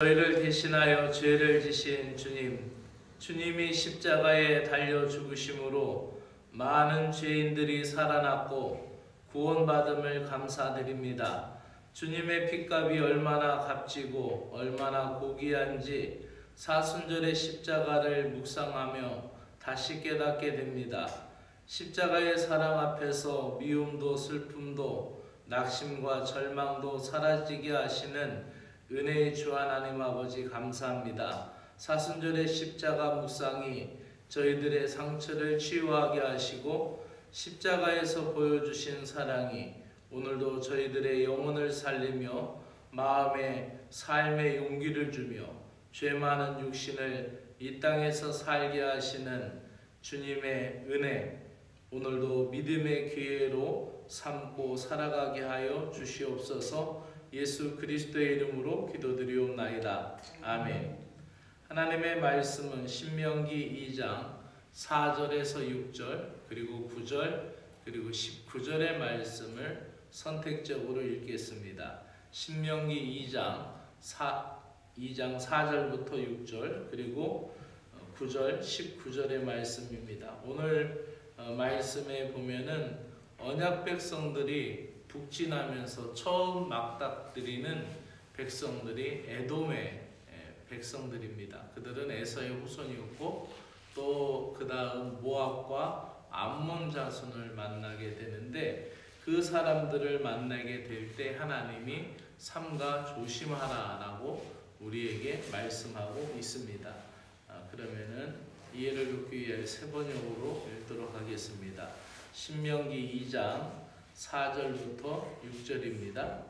저희를 대신하여 죄를 지신 주님, 주님이 십자가에 달려 죽으심으로 많은 죄인들이 살아났고 구원받음을 감사드립니다. 주님의 핏값이 얼마나 값지고 얼마나 고귀한지 사순절의 십자가를 묵상하며 다시 깨닫게 됩니다. 십자가의 사랑 앞에서 미움도 슬픔도 낙심과 절망도 사라지게 하시는 은혜의 주 하나님 아버지 감사합니다. 사순절의 십자가 묵상이 저희들의 상처를 치유하게 하시고 십자가에서 보여주신 사랑이 오늘도 저희들의 영혼을 살리며 마음에 삶의 용기를 주며 죄 많은 육신을 이 땅에서 살게 하시는 주님의 은혜, 오늘도 믿음의 기회로 삼고 살아가게 하여 주시옵소서. 예수 그리스도의 이름으로 기도드리옵나이다. 아멘. 하나님의 말씀은 신명기 2장 4절에서 6절 그리고 9절 그리고 19절의 말씀을 선택적으로 읽겠습니다. 신명기 2장 4절부터 6절 그리고 9절 19절의 말씀입니다. 오늘 말씀에 보면은 언약 백성들이 북진하면서 처음 맞닥뜨리는 백성들이 에돔의 백성들입니다. 그들은 에서의 후손이었고 또 그 다음 모압과 암몬 자손을 만나게 되는데 그 사람들을 만나게 될 때 하나님이 삼가 조심하라 라고 우리에게 말씀하고 있습니다. 그러면은 이해를 돕기 위해 세 번역으로 읽도록 하겠습니다. 신명기 2장 4절부터 6절입니다.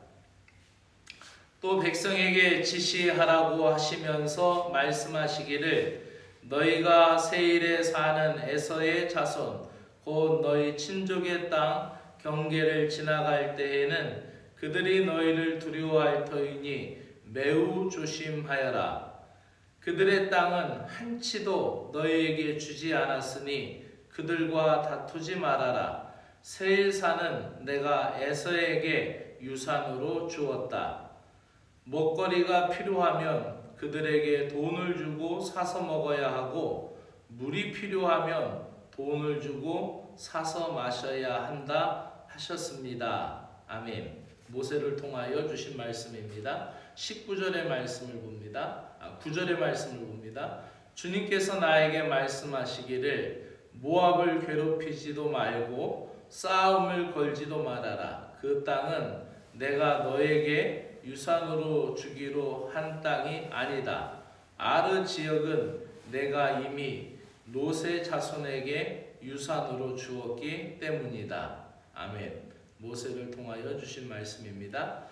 또 백성에게 지시하라고 하시면서 말씀하시기를 너희가 세일에 사는 에서의 자손 곧 너희 친족의 땅 경계를 지나갈 때에는 그들이 너희를 두려워할 터이니 매우 조심하여라. 그들의 땅은 한치도 너희에게 주지 않았으니 그들과 다투지 말아라. 세일산은 내가 에서에게 유산으로 주었다. 먹거리가 필요하면 그들에게 돈을 주고 사서 먹어야 하고 물이 필요하면 돈을 주고 사서 마셔야 한다 하셨습니다. 아멘. 모세를 통하여 주신 말씀입니다. 19절의 말씀을 봅니다. 9절의 말씀을 봅니다. 주님께서 나에게 말씀하시기를 모압을 괴롭히지도 말고 싸움을 걸지도 말아라. 그 땅은 내가 너에게 유산으로 주기로 한 땅이 아니다. 아르 지역은 내가 이미 노세 자손에게 유산으로 주었기 때문이다. 아멘. 모세를 통하여 주신 말씀입니다.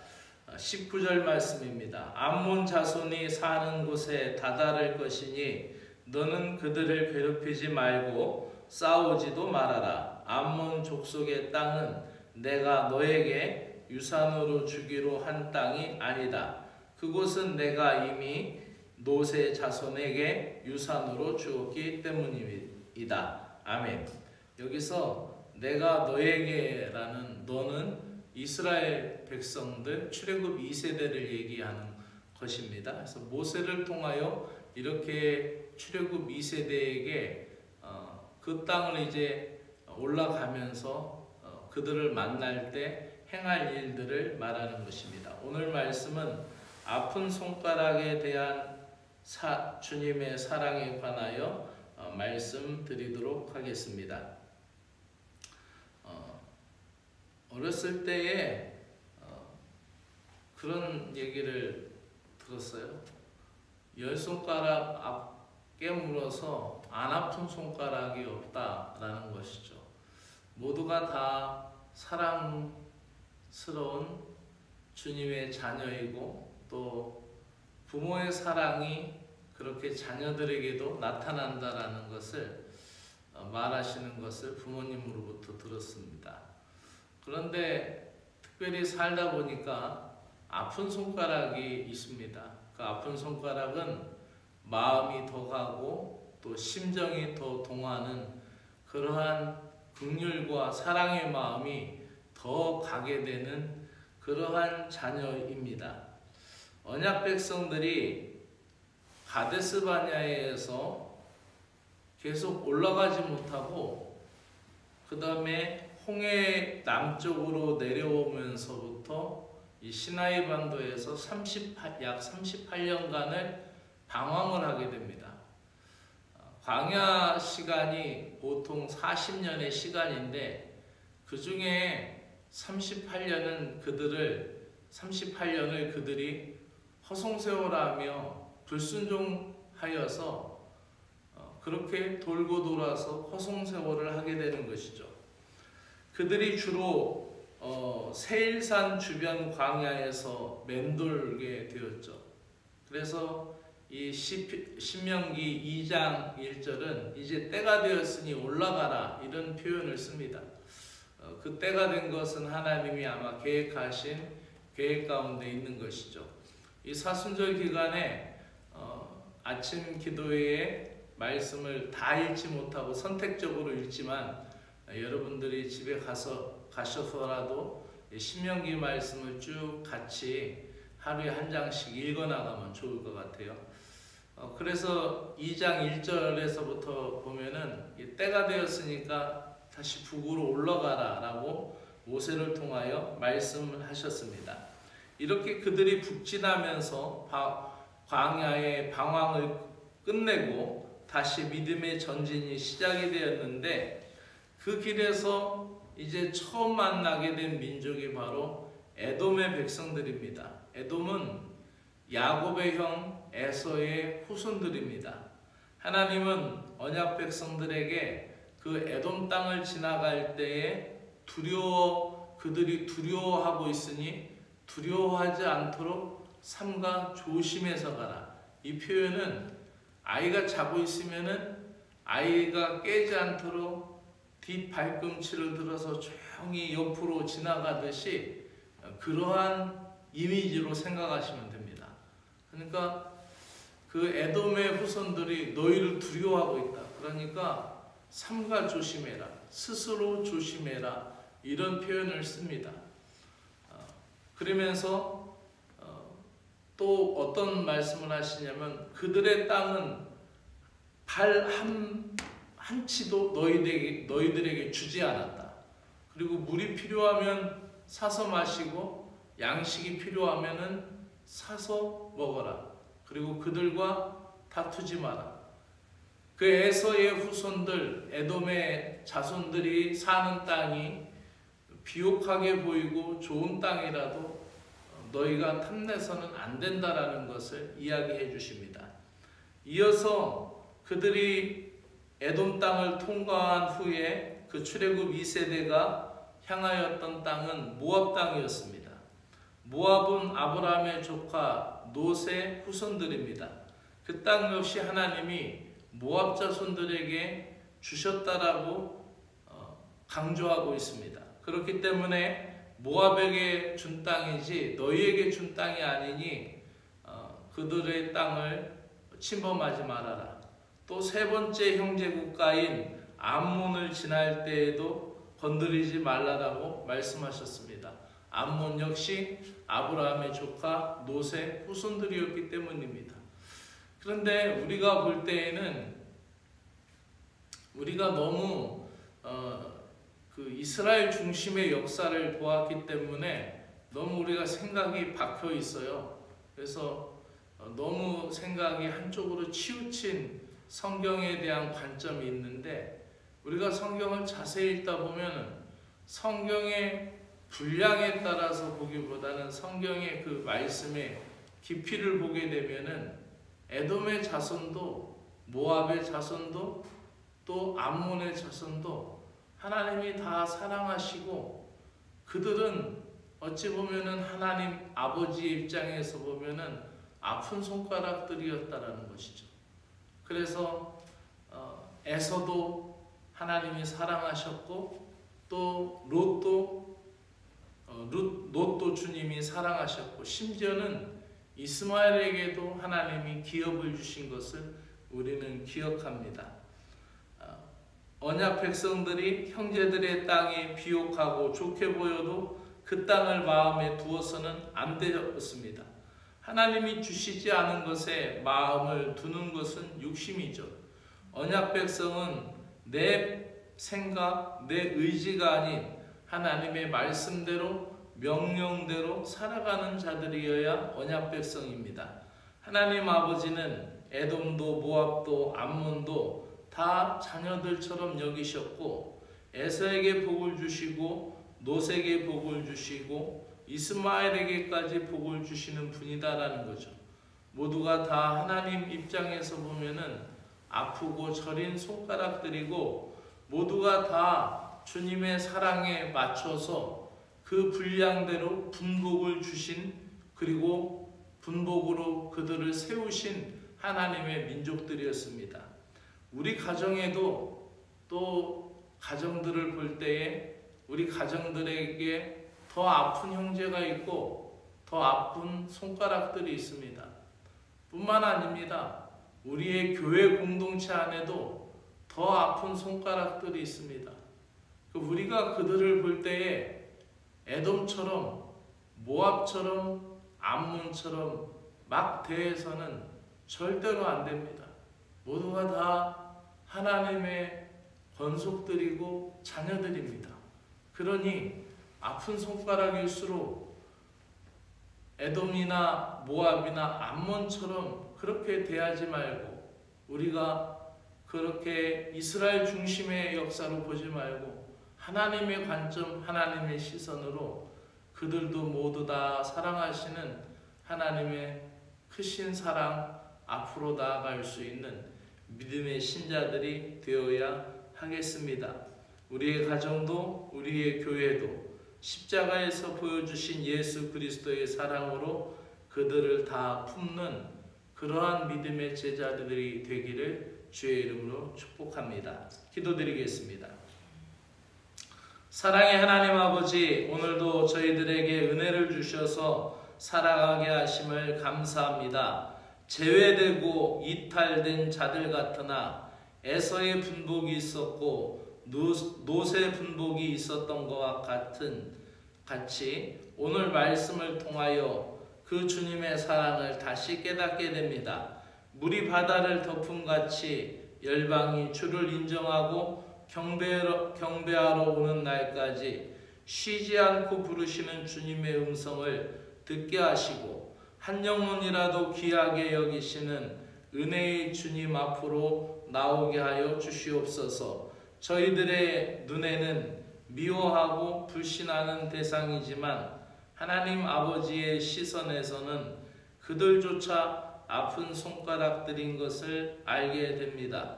19절 말씀입니다. 암몬 자손이 사는 곳에 다다를 것이니 너는 그들을 괴롭히지 말고 싸우지도 말아라. 암몬 족속의 땅은 내가 너에게 유산으로 주기로 한 땅이 아니다. 그곳은 내가 이미 노세 자손에게 유산으로 주었기 때문이다. 아멘. 여기서 내가 너에게라는 너는 이스라엘 백성들 출애굽 2세대를 얘기하는 것입니다. 그래서 모세를 통하여 이렇게 출애굽 2세대에게 그 땅을 이제 올라가면서 그들을 만날 때 행할 일들을 말하는 것입니다. 오늘 말씀은 아픈 손가락에 대한 주님의 사랑에 관하여 말씀드리도록 하겠습니다. 어렸을 때에 그런 얘기를 들었어요. 10손가락 깨물어서 안 아픈 손가락이 없다라는 것이죠. 모두가 다 사랑스러운 주님의 자녀이고 또 부모의 사랑이 그렇게 자녀들에게도 나타난다라는 것을 말하시는 것을 부모님으로부터 들었습니다. 그런데 특별히 살다 보니까 아픈 손가락이 있습니다. 그 아픈 손가락은 마음이 더 가고 또 심정이 더 동하는 그러한 긍휼과 사랑의 마음이 더 가게 되는 그러한 자녀입니다. 언약 백성들이 가데스 바네아에서 계속 올라가지 못하고 그 다음에 홍해 남쪽으로 내려오면서부터 이 시나이 반도에서 약 38년간을 방황을 하게 됩니다. 광야 시간이 보통 40년의 시간인데 그 중에 38년을 그들이 허송세월하며 불순종하여서 그렇게 돌고 돌아서 허송세월을 하게 되는 것이죠. 그들이 주로 세일산 주변 광야에서 맴돌게 되었죠. 그래서 이 신명기 2장 1절은 이제 때가 되었으니 올라가라 이런 표현을 씁니다. 그 때가 된 것은 하나님이 아마 계획하신 계획 가운데 있는 것이죠. 이 사순절 기간에 아침 기도회에 말씀을 다 읽지 못하고 선택적으로 읽지만 여러분들이 집에 가셔서라도 신명기 말씀을 쭉 같이 하루에 한 장씩 읽어나가면 좋을 것 같아요. 그래서 2장 1절에서부터 보면은 때가 되었으니까 다시 북으로 올라가라 라고 모세를 통하여 말씀을 하셨습니다. 이렇게 그들이 북진하면서 광야의 방황을 끝내고 다시 믿음의 전진이 시작이 되었는데 그 길에서 이제 처음 만나게 된 민족이 바로 에돔의 백성들입니다. 에돔은 야곱의 형 에서의 후손들입니다. 하나님은 언약 백성들에게 그 에돔 땅을 지나갈 때에 그들이 두려워하고 있으니 두려워하지 않도록 삼가 조심해서 가라. 이 표현은 아이가 자고 있으면은 아이가 깨지 않도록 뒷발꿈치를 들어서 조용히 옆으로 지나가듯이 그러한 이미지로 생각하시면 됩니다. 그러니까 그 에돔의 후손들이 너희를 두려워하고 있다. 그러니까 삼가 조심해라. 스스로 조심해라. 이런 표현을 씁니다. 그러면서 또 어떤 말씀을 하시냐면 그들의 땅은 발 한 치도 너희들에게 주지 않았다. 그리고 물이 필요하면 사서 마시고 양식이 필요하면은 사서 먹어라. 그리고 그들과 다투지 마라. 그 에서의 후손들, 에돔의 자손들이 사는 땅이 비옥하게 보이고 좋은 땅이라도 너희가 탐내서는 안 된다라는 것을 이야기해 주십니다. 이어서 그들이 에돔 땅을 통과한 후에 그 출애굽 2세대가 향하였던 땅은 모압 땅이었습니다. 모압은 아브라함의 조카 롯의 후손들입니다. 그 땅 역시 하나님이 모압 자손들에게 주셨다라고 강조하고 있습니다. 그렇기 때문에 모압에게 준 땅이지 너희에게 준 땅이 아니니 그들의 땅을 침범하지 말아라. 또 세 번째 형제 국가인 암몬을 지날 때에도 건드리지 말라라고 말씀하셨습니다. 암몬 역시 아브라함의 조카 롯의 후손들이었기 때문입니다. 그런데 우리가 볼 때에는 우리가 너무 그 이스라엘 중심의 역사를 보았기 때문에 너무 우리가 생각이 박혀 있어요. 그래서 너무 생각이 한쪽으로 치우친 성경에 대한 관점이 있는데 우리가 성경을 자세히 읽다 보면 성경의 분량에 따라서 보기보다는 성경의 그 말씀의 깊이를 보게 되면은 에돔의 자손도 모압의 자손도 또 암몬의 자손도 하나님이 다 사랑하시고 그들은 어찌 보면은 하나님 아버지의 입장에서 보면은 아픈 손가락들이었다라는 것이죠. 그래서 에서도 하나님이 사랑하셨고 또 롯도 주님이 사랑하셨고 심지어는 이스마엘에게도 하나님이 기업을 주신 것을 우리는 기억합니다. 언약 백성들이 형제들의 땅이 비옥하고 좋게 보여도 그 땅을 마음에 두어서는 안 되었습니다. 하나님이 주시지 않은 것에 마음을 두는 것은 욕심이죠. 언약 백성은 내 생각, 내 의지가 아닌 하나님의 말씀대로 명령대로 살아가는 자들이어야 언약 백성입니다. 하나님 아버지는 에돔도 모압도 암몬도 다 자녀들처럼 여기셨고 에서에게 복을 주시고 롯에게 복을 주시고 이스마엘에게까지 복을 주시는 분이다라는 거죠. 모두가 다 하나님 입장에서 보면은 아프고 저린 손가락들이고 모두가 다 주님의 사랑에 맞춰서 그 분량대로 분복을 주신, 그리고 분복으로 그들을 세우신 하나님의 민족들이었습니다. 우리 가정에도 또 가정들을 볼 때에 우리 가정들에게 더 아픈 형제가 있고 더 아픈 손가락들이 있습니다. 뿐만 아닙니다. 우리의 교회 공동체 안에도 더 아픈 손가락들이 있습니다. 우리가 그들을 볼 때에 에돔처럼 모압처럼 암몬처럼 막 대해서는 절대로 안 됩니다. 모두가 다 하나님의 권속들이고 자녀들입니다. 그러니 아픈 손가락일수록 에돔이나 모압이나 암몬처럼 그렇게 대하지 말고, 우리가 그렇게 이스라엘 중심의 역사로 보지 말고 하나님의 관점, 하나님의 시선으로 그들도 모두 다 사랑하시는 하나님의 크신 사랑 앞으로 나아갈 수 있는 믿음의 신자들이 되어야 하겠습니다. 우리의 가정도 우리의 교회도 십자가에서 보여주신 예수 그리스도의 사랑으로 그들을 다 품는 그러한 믿음의 제자들이 되기를 주의 이름으로 축복합니다. 기도드리겠습니다. 사랑의 하나님 아버지, 오늘도 저희들에게 은혜를 주셔서 살아가게 하심을 감사합니다. 제외되고 이탈된 자들 같으나 에서의 분복이 있었고 롯의 분복이 있었던 것과 같이 오늘 말씀을 통하여 그 주님의 사랑을 다시 깨닫게 됩니다. 물이 바다를 덮음같이 열방이 주를 인정하고 경배하러 오는 날까지 쉬지 않고 부르시는 주님의 음성을 듣게 하시고 한 영혼이라도 귀하게 여기시는 은혜의 주님 앞으로 나오게 하여 주시옵소서. 저희들의 눈에는 미워하고 불신하는 대상이지만 하나님 아버지의 시선에서는 그들조차 아픈 손가락들인 것을 알게 됩니다.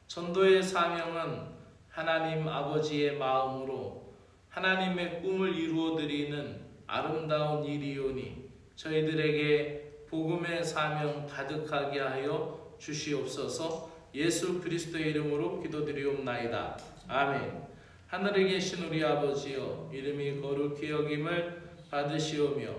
전도의 사명은 하나님 아버지의 마음으로 하나님의 꿈을 이루어드리는 아름다운 일이오니 저희들에게 복음의 사명 가득하게 하여 주시옵소서. 예수 그리스도의 이름으로 기도드리옵나이다. 아멘. 하늘에 계신 우리 아버지여, 이름이 거룩히 여김을 받으시오며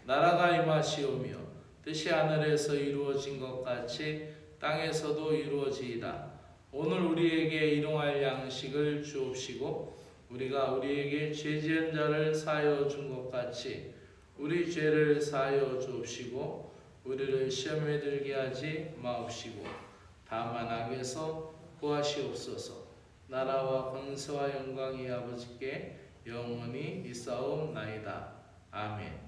나라가 임하시오며 뜻이 하늘에서 이루어진 것 같이 땅에서도 이루어지이다. 오늘 우리에게 일용할 양식을 주옵시고 우리가 우리에게 죄 지은 자를 사하여 준 것 같이 우리 죄를 사하여 주옵시고 우리를 시험에 들게 하지 마옵시고 다만 악에서 구하시옵소서. 나라와 권세와 영광이 아버지께 영원히 있사옵나이다. 아멘.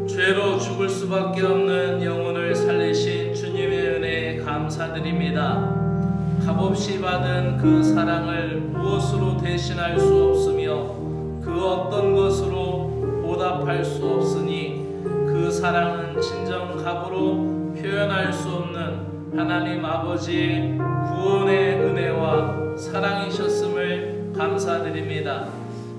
죄로 죽을 수밖에 없는 영혼을 살리신 주님의 은혜에 감사드립니다. 값없이 받은 그 사랑을 무엇으로 대신할 수 없으며 그 어떤 것으로 보답할 수 없으니 그 사랑은 진정 값으로 표현할 수 없는 하나님 아버지의 구원의 은혜와 사랑이셨음을 감사드립니다.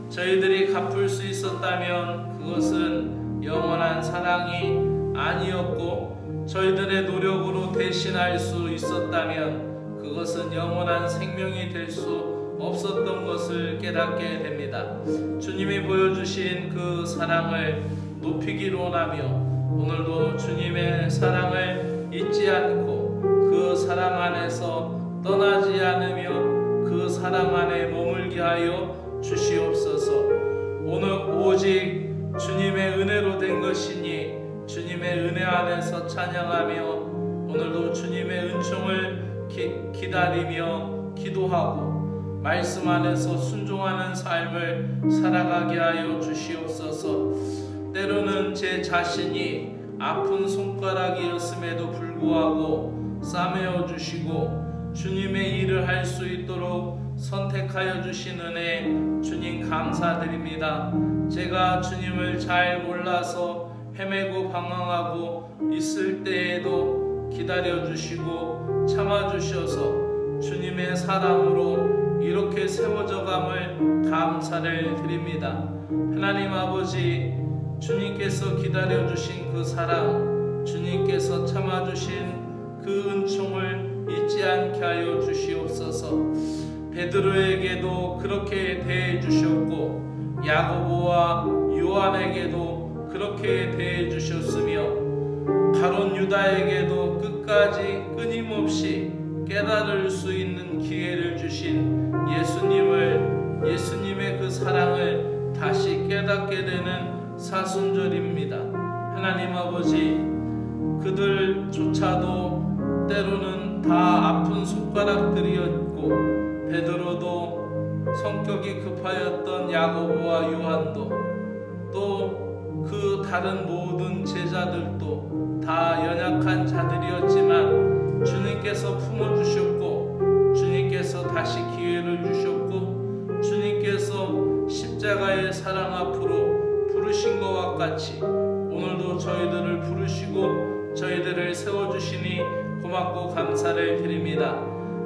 저희들이 갚을 수 있었다면 그것은 영원한 사랑이 아니었고 저희들의 노력으로 대신할 수 있었다면 그것은 영원한 생명이 될 수 없었던 것을 깨닫게 됩니다. 주님이 보여주신 그 사랑을 높이기로 원하며 오늘도 주님의 사랑을 잊지 않고 그 사랑 안에서 떠나지 않으며 그 사랑 안에 머물게 하여 주시옵소서. 오늘 오직 주님의 은혜로 된 것이니 주님의 은혜 안에서 찬양하며 오늘도 주님의 은총을 기다리며 기도하고 말씀 안에서 순종하는 삶을 살아가게 하여 주시옵소서. 때로는 제 자신이 아픈 손가락이었음에도 불구하고 싸매어 주시고 주님의 일을 할 수 있도록 선택하여 주신 은혜 주님 감사드립니다. 제가 주님을 잘 몰라서 헤매고 방황하고 있을 때에도 기다려 주시고 참아 주셔서 주님의 사랑으로 이렇게 세워져감을 감사를 드립니다. 하나님 아버지, 주님께서 기다려 주신 그 사랑, 주님께서 참아 주신 그 은총을 잊지 않게 하여 주시옵소서. 베드로에게도 그렇게 대해 주셨고 야고보와 요한에게도 그렇게 대해 주셨으며 가룟 유다에게도 끝까지 끊임없이 깨달을 수 있는 기회를 주신 예수님의 그 사랑을 다시 깨닫게 되는 사순절입니다. 하나님 아버지, 그들조차도 때로는 다 아픈 손가락들이었고 베드로도 성격이 급하였던 야고보와 요한도 또 그 다른 모든 제자들도 다 연약한 자들이었지만 주님께서 품어주셨고 주님께서 다시 기회를 주셨고 주님께서 십자가의 사랑 앞으로 부르신 것과 같이 오늘도 저희들을 부르시고 저희들을 세워주시니 고맙고 감사를 드립니다.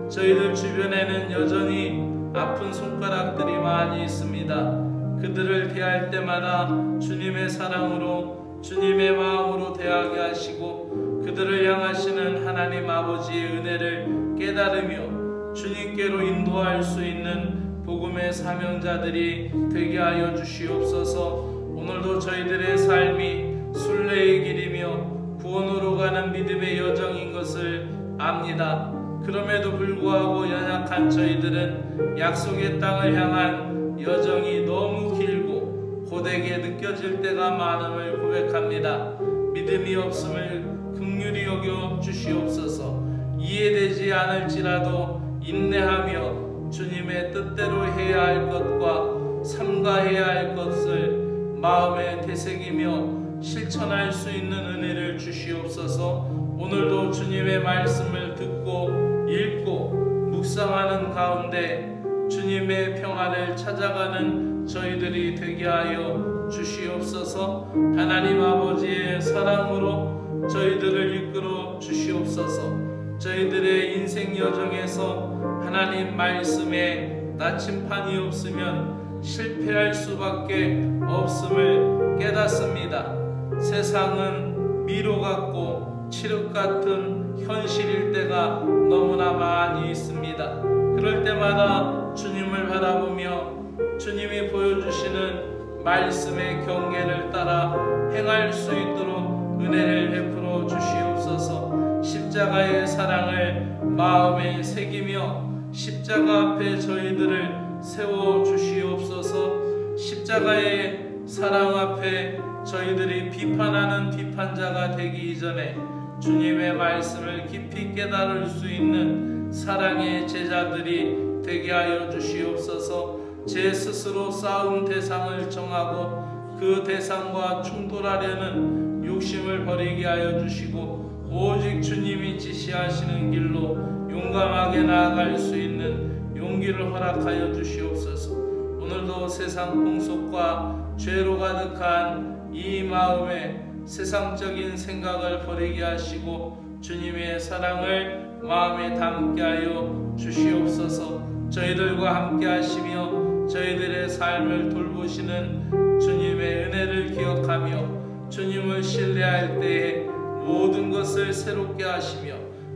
저희들 주변에는 여전히 아픈 손가락들이 많이 있습니다. 그들을 대할 때마다 주님의 사랑으로 주님의 마음으로 대하게 하시고 그들을 향하시는 하나님 아버지의 은혜를 깨달으며 주님께로 인도할 수 있는 복음의 사명자들이 되게 하여 주시옵소서. 오늘도 저희들의 삶이 순례의 길이며 구원으로 가는 믿음의 여정인 것을 압니다. 그럼에도 불구하고 연약한 저희들은 약속의 땅을 향한 여정이 너무 길고 고되게 느껴질 때가 많음을 고백합니다. 믿음이 없음을 긍휼히 여겨 주시옵소서. 이해되지 않을지라도 인내하며 주님의 뜻대로 해야 할 것과 삼가해야 할 것을 마음에 되새기며 실천할 수 있는 은혜를 주시옵소서. 오늘도 주님의 말씀을 듣고 읽고 묵상하는 가운데 주님의 평안을 찾아가는 저희들이 되게 하여 주시옵소서. 하나님 아버지의 사랑으로 저희들을 이끌어 주시옵소서. 저희들의 인생 여정에서 하나님 말씀에 나침판이 없으면 실패할 수밖에 없음을 깨닫습니다. 세상은 미로 같고 칠흑 같은 현실일 때가 너무나 많이 있습니다. 그럴 때마다 주님을 바라보며 주님이 보여주시는 말씀의 경계를 따라 행할 수 있도록 은혜를 베풀어 주시옵소서. 십자가의 사랑을 마음에 새기며 십자가 앞에 저희들을 세워 주시옵소서. 십자가의 사랑 앞에 저희들이 비판하는 비판자가 되기 이전에 주님의 말씀을 깊이 깨달을 수 있는 사랑의 제자들이 되게 하여 주시옵소서. 제 스스로 싸움 대상을 정하고 그 대상과 충돌하려는 욕심을 버리게 하여 주시고 오직 주님이 지시하시는 길로 용감하게 나아갈 수 있는 용기를 허락하여 주시옵소서. 오늘도 세상 풍속과 죄로 가득한 이 마음에 세상적인 생각을 버리게 하시고 주님의 사랑을 마음에 담게 하여 주시옵소서. 저희들과 함께 하시며 저희들의 삶을 돌보시는 주님의 은혜를 기억하며 주님을 신뢰할 때에 모든 것을 새롭게 하시며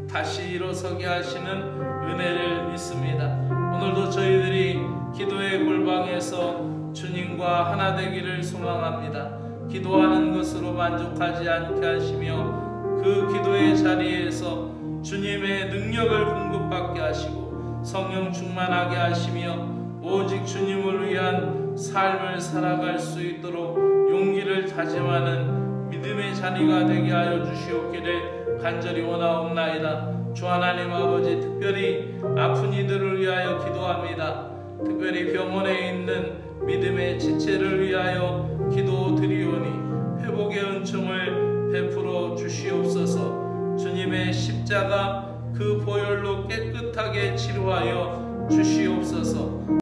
다시 일어서게 하시는 은혜를 믿습니다. 오늘도 저희들이 기도의 골방에서 주님과 하나 되기를 소망합니다. 기도하는 것으로 만족하지 않게 하시며 그 기도의 자리에서 주님의 능력을 공급받게 하시고 성령 충만하게 하시며 오직 주님을 위한 삶을 살아갈 수 있도록 용기를 다짐하는 믿음의 자리가 되게 하여 주시옵기를 간절히 원하옵나이다. 주 하나님 아버지, 특별히 아픈 이들을 위하여 기도합니다. 특별히 병원에 있는 믿음의 지체를 위하여 기도드리오니 회복의 은총을 베풀어 주시옵소서. 주님의 십자가 그 보혈로 깨끗하게 치료하여 주시옵소서.